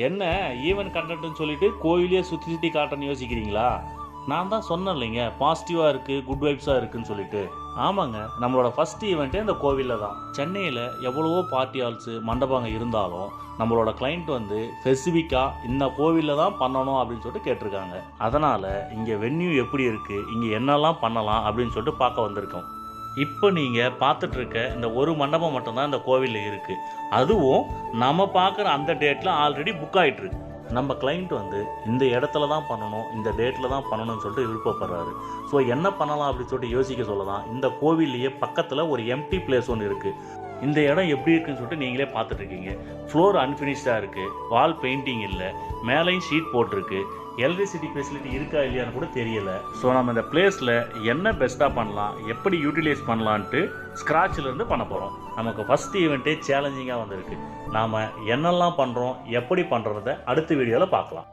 என்ன ஈவென்ட் கண்டென்ட்னு சொல்லிட்டு கோயிலே சுற்றி சுற்றி காட்டுறேன்னு யோசிக்கிறீங்களா? நான் தான் சொன்னேன் இல்லைங்க, பாசிட்டிவாக இருக்குது, குட் வைப்ஸாக இருக்குன்னு சொல்லிட்டு. ஆமாங்க, நம்மளோட ஃபஸ்ட் ஈவெண்ட்டே இந்த கோவிலில் தான். சென்னையில் எவ்வளவோ பார்ட்டி ஹால்ஸு மண்டபங்க இருந்தாலும் நம்மளோட கிளைண்ட் வந்து ஸ்பெசிஃபிக்காக இந்த கோவிலில் தான் பண்ணணும் அப்படின்னு சொல்லிட்டு கேட்டிருக்காங்க. அதனால் இங்கே வென்யூ எப்படி இருக்குது, இங்கே என்னெல்லாம் பண்ணலாம் அப்படின்னு சொல்லிட்டு பார்க்க வந்திருக்கோம். இப்போ நீங்கள் பார்த்துட்ருக்க இந்த ஒரு மண்டபம் மட்டும்தான் இந்த கோவிலில் இருக்குது. அதுவும் நம்ம பார்க்குற அந்த டேட்டில் ஆல்ரெடி புக் ஆகிட்டுருக்கு. நம்ம கிளைண்ட் வந்து இந்த இடத்துல தான் பண்ணணும், இந்த டேட்டில் தான் பண்ணணும்னு சொல்லிட்டு விருப்பப்படுறாரு. ஸோ என்ன பண்ணலாம் அப்படின்னு சொல்லிட்டு யோசிக்க சொல்லலாம். இந்த கோவில்லையே பக்கத்தில் ஒரு எம்டி பிளேஸ் ஒன்று இருக்குது. இந்த இடம் எப்படி இருக்குன்னு சொல்லிட்டு நீங்களே பார்த்துட்ருக்கீங்க. ஃப்ளோர் அன்ஃபினிஷ்டாக இருக்குது, வால் பெயிண்டிங் இல்லை, மேலேயும் ஷீட் போட்டிருக்கு, எலக்ட்ரிசிட்டி ஃபெசிலிட்டி இருக்கா இல்லையான்னு கூட தெரியலை. ஸோ நம்ம இந்த பிளேஸில் என்ன பெஸ்ட்டாக பண்ணலாம், எப்படி யூட்டிலைஸ் பண்ணலான்ட்டு ஸ்க்ராட்சிலேருந்து பண்ண போகிறோம். நமக்கு ஃபஸ்ட் ஈவெண்ட்டே சேலஞ்சிங்காக வந்திருக்கு. நாம் என்னெல்லாம் பண்ணுறோம், எப்படி பண்ணுறத அடுத்த வீடியோவில் பார்க்கலாம்.